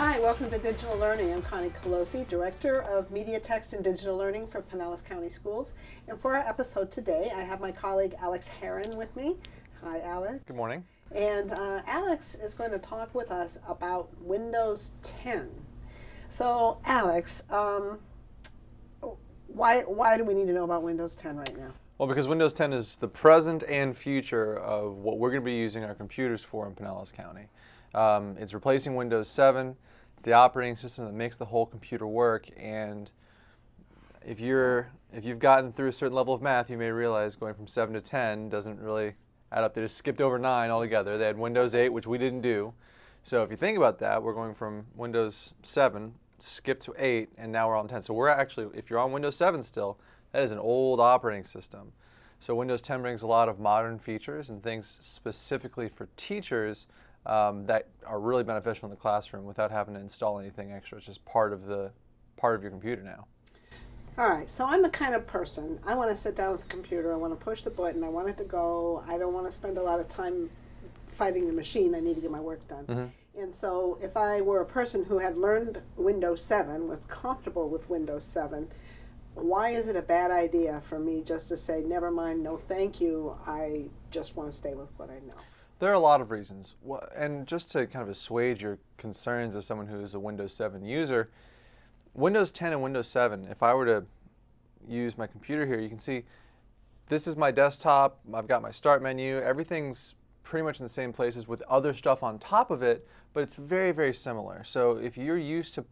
Hi, welcome to Digital Learning. I'm Connie Kolosey, Director of Media Text and Digital Learning for Pinellas County Schools. And for our episode today, I have my colleague Alex Heeren with me. Hi, Alex. Good morning. And Alex is going to talk with us about Windows 10. So, Alex, why do we need to know about Windows 10 right now? Well, because Windows 10 is the present and future of what we're going to be using our computers for in Pinellas County. It's replacing Windows 7. It's the operating system that makes the whole computer work. And if you've gotten through a certain level of math, you may realize going from 7 to 10 doesn't really add up. They just skipped over 9 altogether. They had Windows 8, which we didn't do. So if you think about that, we're going from Windows 7, skipped to 8, and now we're on 10. So we're actually, if you're on Windows 7 still, that is an old operating system. So Windows 10 brings a lot of modern features and things specifically for teachers that are really beneficial in the classroom without having to install anything extra. It's just part of your computer now. All right, so I'm the kind of person, I want to sit down with the computer, I want to push the button, I want it to go, I don't want to spend a lot of time fighting the machine, I need to get my work done. Mm-hmm. And so if I were a person who had learned Windows 7, was comfortable with Windows 7, why is it a bad idea for me just to say, never mind, no thank you, I just want to stay with what I know? There are a lot of reasons. And just to kind of assuage your concerns as someone who is a Windows 7 user, Windows 10 and Windows 7, if I were to use my computer here, you can see this is my desktop, I've got my start menu, everything's pretty much in the same places with other stuff on top of it, but it's very, very similar. So if you're used to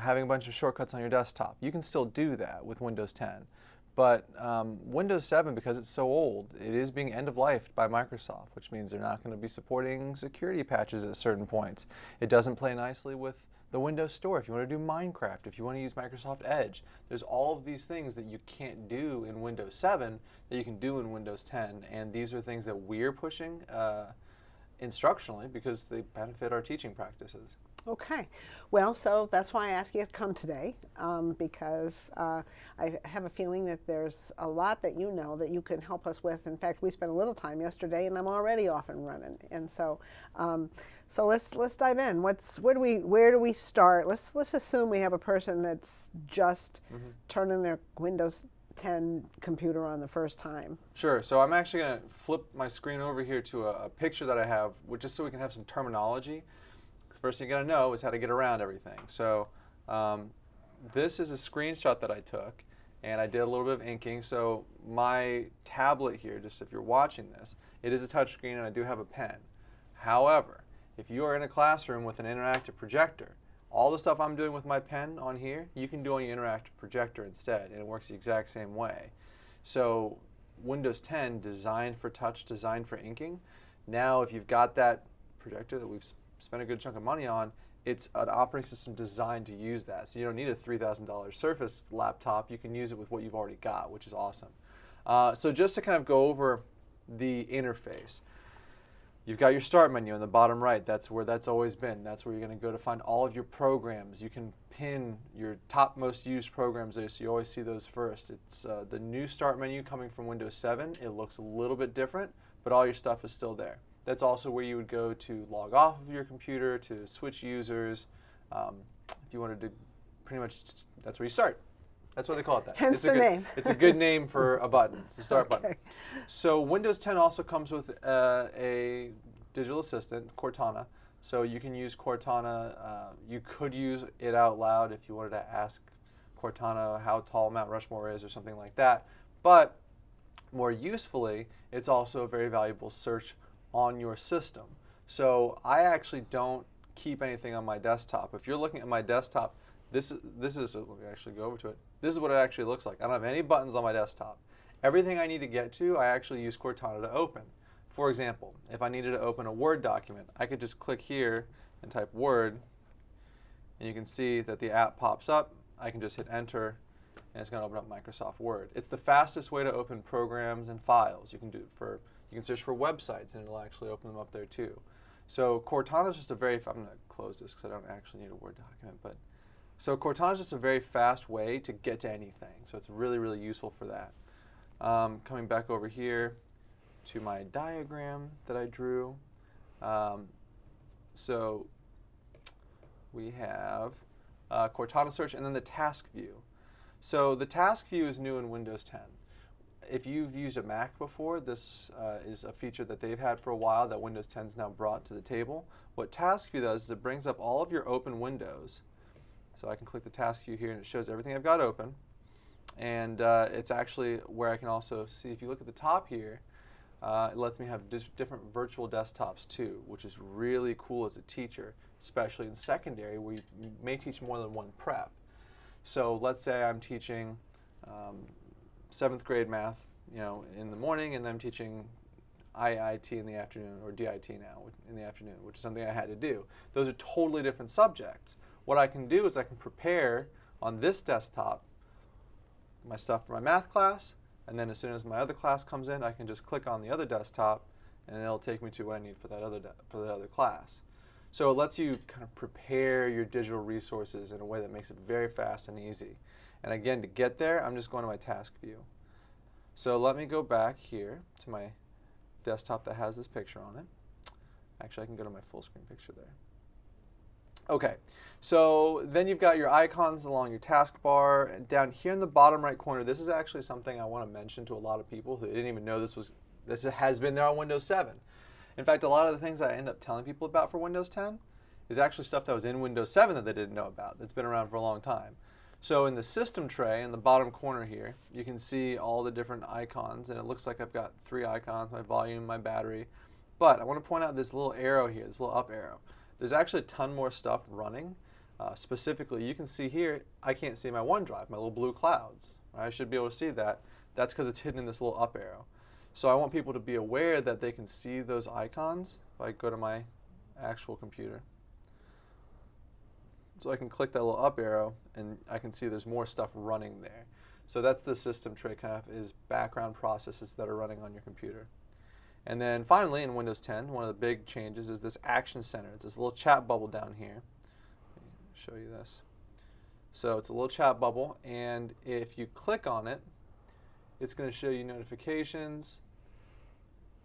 having a bunch of shortcuts on your desktop, you can still do that with Windows 10. But Windows 7, because it's so old, it is being end-of-lifed by Microsoft, which means they're not going to be supporting security patches at certain points. It doesn't play nicely with the Windows Store. If you want to do Minecraft, if you want to use Microsoft Edge, there's all of these things that you can't do in Windows 7 that you can do in Windows 10, and these are things that we're pushing instructionally because they benefit our teaching practices. Okay, well, so that's why I asked you to come today, because I have a feeling that there's a lot that you know that you can help us with. In fact, we spent a little time yesterday, and I'm already off and running. And so, so let's dive in. Where do we start? Let's assume we have a person that's just turning their Windows 10 computer on the first time. Sure. So I'm actually going to flip my screen over here to a picture that I have, just so we can have some terminology. First thing you got to know is how to get around everything. So this is a screenshot that I took, and I did a little bit of inking. So my tablet here, just if you're watching this, it is a touchscreen and I do have a pen. However, if you are in a classroom with an interactive projector, all the stuff I'm doing with my pen on here, you can do on your interactive projector instead, and it works the exact same way. So Windows 10, designed for touch, designed for inking. Now if you've got that projector that we've spent a good chunk of money on, it's an operating system designed to use that. So you don't need a $3,000 Surface laptop. You can use it with what you've already got, which is awesome. So just to kind of go over the interface, you've got your start menu in the bottom right. That's where that's always been. That's where you're going to go to find all of your programs. You can pin your top most used programs there, so you always see those first. It's the new start menu coming from Windows 7. It looks a little bit different, but all your stuff is still there. That's also where you would go to log off of your computer, to switch users. If you wanted to, pretty much, that's where you start. That's why they call it that. Hence the name. It's a good name for a button. It's the start button. So Windows 10 also comes with a digital assistant, Cortana. So you can use Cortana. You could use it out loud if you wanted to ask Cortana how tall Mount Rushmore is or something like that. But more usefully, it's also a very valuable search on your system. So I actually don't keep anything on my desktop. If you're looking at my desktop, this is let me actually go over to it. This is what it actually looks like. I don't have any buttons on my desktop. Everything I need to get to, I actually use Cortana to open. For example, if I needed to open a Word document, I could just click here and type Word, and you can see that the app pops up. I can just hit enter, and it's going to open up Microsoft Word. It's the fastest way to open programs and files. You can search for websites, and it'll actually open them up there too. So Cortana is just a very, I'm going to close this because I don't actually need a Word document, but so Cortana is just a very fast way to get to anything. So it's really, really useful for that. Coming back over here to my diagram that I drew. So we have Cortana search, and then the task view. So the task view is new in Windows 10. If you've used a Mac before, this is a feature that they've had for a while that Windows 10 has now brought to the table. What task view does is it brings up all of your open windows. So I can click the task view here and it shows everything I've got open. And it's actually where I can also see, if you look at the top here, it lets me have different virtual desktops too, which is really cool as a teacher, especially in secondary where you may teach more than one prep. So let's say I'm teaching 7th grade math, in the morning, and then I'm teaching IIT in the afternoon, or DIT now in the afternoon, which is something I had to do. Those are totally different subjects. What I can do is I can prepare on this desktop my stuff for my math class, and then as soon as my other class comes in, I can just click on the other desktop, and it'll take me to what I need for that other class. So it lets you kind of prepare your digital resources in a way that makes it very fast and easy. And again, to get there, I'm just going to my task view. So let me go back here to my desktop that has this picture on it. Actually, I can go to my full screen picture there. Okay, so then you've got your icons along your taskbar. And down here in the bottom right corner, this is actually something I want to mention to a lot of people who didn't even know this has been there on Windows 7. In fact, a lot of the things I end up telling people about for Windows 10 is actually stuff that was in Windows 7 that they didn't know about, that's been around for a long time. So in the system tray in the bottom corner here, you can see all the different icons, and it looks like I've got 3 icons, my volume, my battery. But I want to point out this little arrow here, this little up arrow. There's actually a ton more stuff running. Specifically, you can see here, I can't see my OneDrive, my little blue clouds. I should be able to see that. That's because it's hidden in this little up arrow. So I want people to be aware that they can see those icons if I go to my actual computer. So I can click that little up arrow, and I can see there's more stuff running there. So that's the system tray, kind of is background processes that are running on your computer. And then finally, in Windows 10, one of the big changes is this Action Center. It's this little chat bubble down here. Let me show you this. So it's a little chat bubble, and if you click on it, it's going to show you notifications.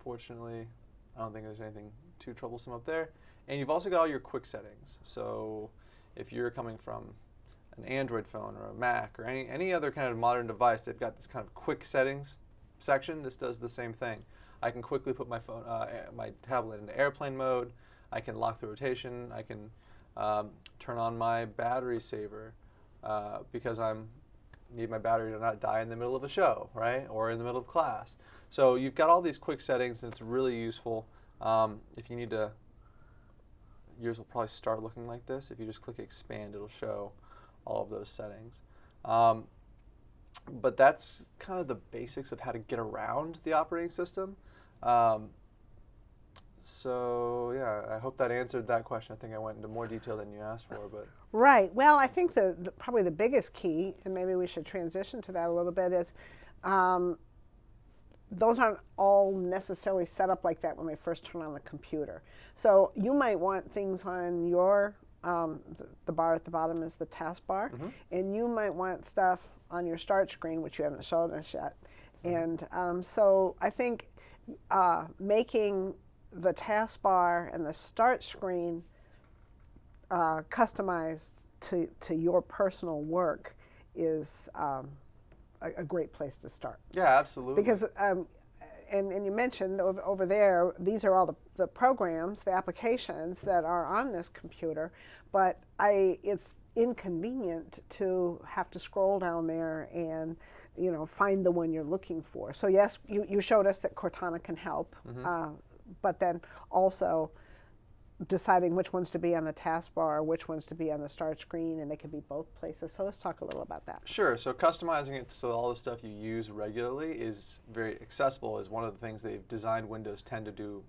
Fortunately, I don't think there's anything too troublesome up there. And you've also got all your quick settings. So if you're coming from an Android phone or a Mac or any other kind of modern device, they've got this kind of quick settings section. This does the same thing. I can quickly put my phone, my tablet into airplane mode. I can lock the rotation. I can turn on my battery saver because I need my battery to not die in the middle of a show, right, or in the middle of class. So you've got all these quick settings, and it's really useful. If you need to, yours will probably start looking like this. If you just click expand, it'll show all of those settings. But that's kind of the basics of how to get around the operating system. So yeah, I hope that answered that question. I think I went into more detail than you asked for, but Right. Well, I think probably the biggest key, and maybe we should transition to that a little bit, is those aren't all necessarily set up like that when they first turn on the computer. So you might want things on your, the bar at the bottom is the taskbar, and you might want stuff on your start screen, which you haven't shown us yet. And so I think making the taskbar and the start screen customized to your personal work is a great place to start. yeah, absolutely. Because, and you mentioned over there, these are all the programs, the applications that are on this computer, but it's inconvenient to have to scroll down there and find the one you're looking for. So yes, you showed us that Cortana can help, but then also deciding which ones to be on the taskbar, which ones to be on the start screen, and they can be both places. So let's talk a little about that. Sure. So customizing it so all the stuff you use regularly is very accessible is one of the things they've designed Windows 10 to do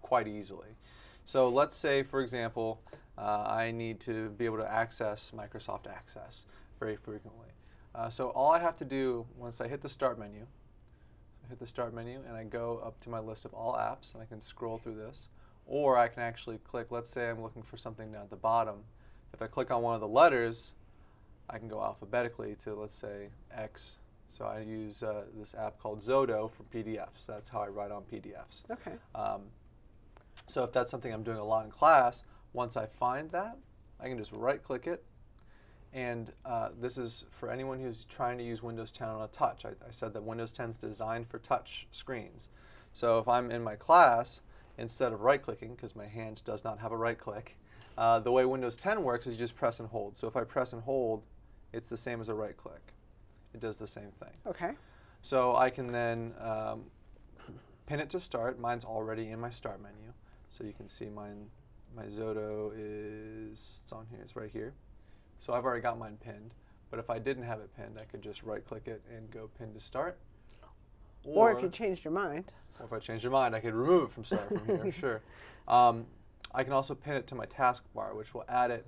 quite easily. So let's say, for example, I need to be able to access Microsoft Access very frequently. So all I have to do once I hit the Start menu, and I go up to my list of all apps, and I can scroll through this. Or I can actually click, let's say I'm looking for something down at the bottom. If I click on one of the letters, I can go alphabetically to, let's say, X. So I use this app called Zodo for PDFs. That's how I write on PDFs. Okay. So if that's something I'm doing a lot in class, once I find that, I can just right-click it, and this is for anyone who's trying to use Windows 10 on a touch. I said that Windows 10 is designed for touch screens. So if I'm in my class, instead of right-clicking, because my hand does not have a right-click, the way Windows 10 works is you just press and hold. So if I press and hold, it's the same as a right-click. It does the same thing. Okay. So I can then pin it to start. Mine's already in my start menu. So you can see my Zoto is, it's on here, it's right here. So I've already got mine pinned. But if I didn't have it pinned, I could just right-click it and go pin to start. Or if you changed your mind. Or if I changed your mind, I could remove it from start from here, sure. I can also pin it to my taskbar, which will add it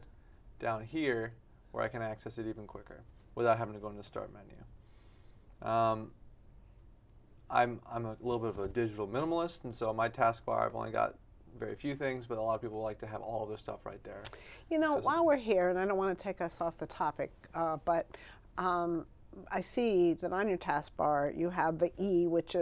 down here where I can access it even quicker without having to go into the start menu. I'm a little bit of a digital minimalist, and so my taskbar, I've only got very few things, but a lot of people like to have all of their stuff right there. You know, while we're here, and I don't want to take us off the topic, but I see that on your taskbar you have the E, which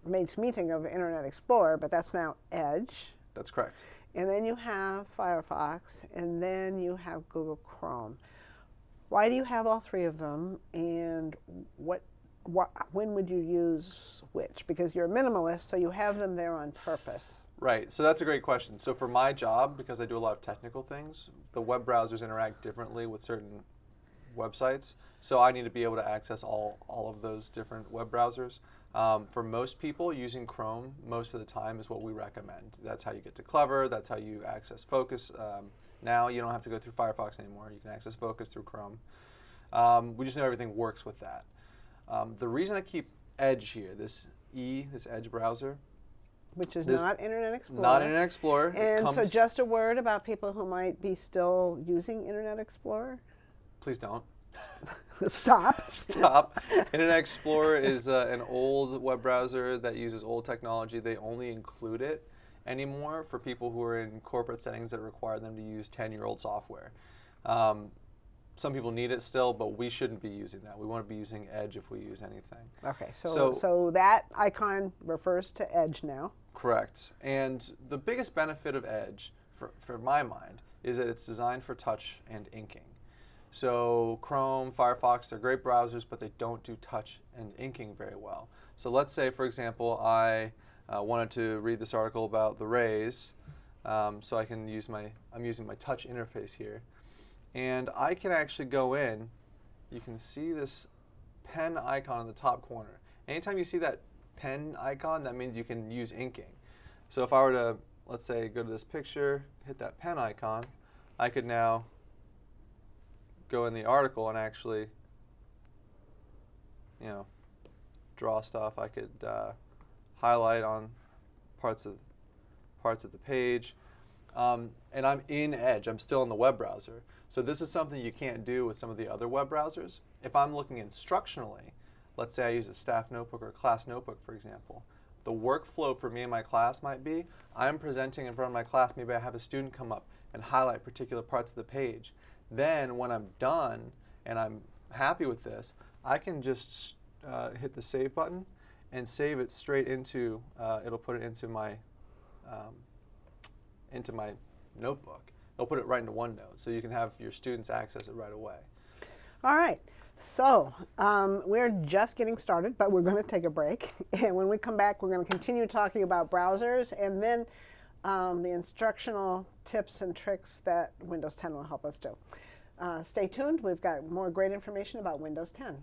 makes me think of Internet Explorer, but that's now Edge. That's correct. And then you have Firefox, and then you have Google Chrome. Why do you have all three of them, and when would you use which? Because you're a minimalist, so you have them there on purpose. Right, so that's a great question. So for my job, because I do a lot of technical things, the web browsers interact differently with certain websites. So I need to be able to access all of those different web browsers. For most people, using Chrome most of the time is what we recommend. That's how you get to Clever, that's how you access Focus. Now you don't have to go through Firefox anymore. You can access Focus through Chrome. We just know everything works with that. The reason I keep Edge here, this Edge browser, which is not Internet Explorer. Not Internet Explorer. And so just a word about people who might be still using Internet Explorer. Please don't. Stop. Stop. Internet Explorer is an old web browser that uses old technology. They only include it anymore for people who are in corporate settings that require them to use 10-year-old software. Some people need it still, but we shouldn't be using that. We want to be using Edge if we use anything. Okay, so that icon refers to Edge now. Correct. And the biggest benefit of Edge, for my mind, is that it's designed for touch and inking. So Chrome, Firefox, they're great browsers, but they don't do touch and inking very well. So let's say, for example, I wanted to read this article about the Rays, so I can use I'm using my touch interface here. And I can actually go in, you can see this pen icon in the top corner. Anytime you see that pen icon, that means you can use inking. So if I were to, let's say, go to this picture, hit that pen icon, I could now go in the article and actually, draw stuff. I could highlight on parts of the page. And I'm in Edge. I'm still in the web browser. So this is something you can't do with some of the other web browsers. If I'm looking instructionally, let's say I use a staff notebook or a class notebook, for example, the workflow for me and my class might be, I'm presenting in front of my class, maybe I have a student come up and highlight particular parts of the page. Then when I'm done and I'm happy with this, I can just hit the save button and save it straight into, it'll put it into my notebook. It'll put it right into OneNote, so you can have your students access it right away. All right, so we're just getting started, but we're going to take a break. And when we come back, we're going to continue talking about browsers and then the instructional tips and tricks that Windows 10 will help us do. Stay tuned. We've got more great information about Windows 10.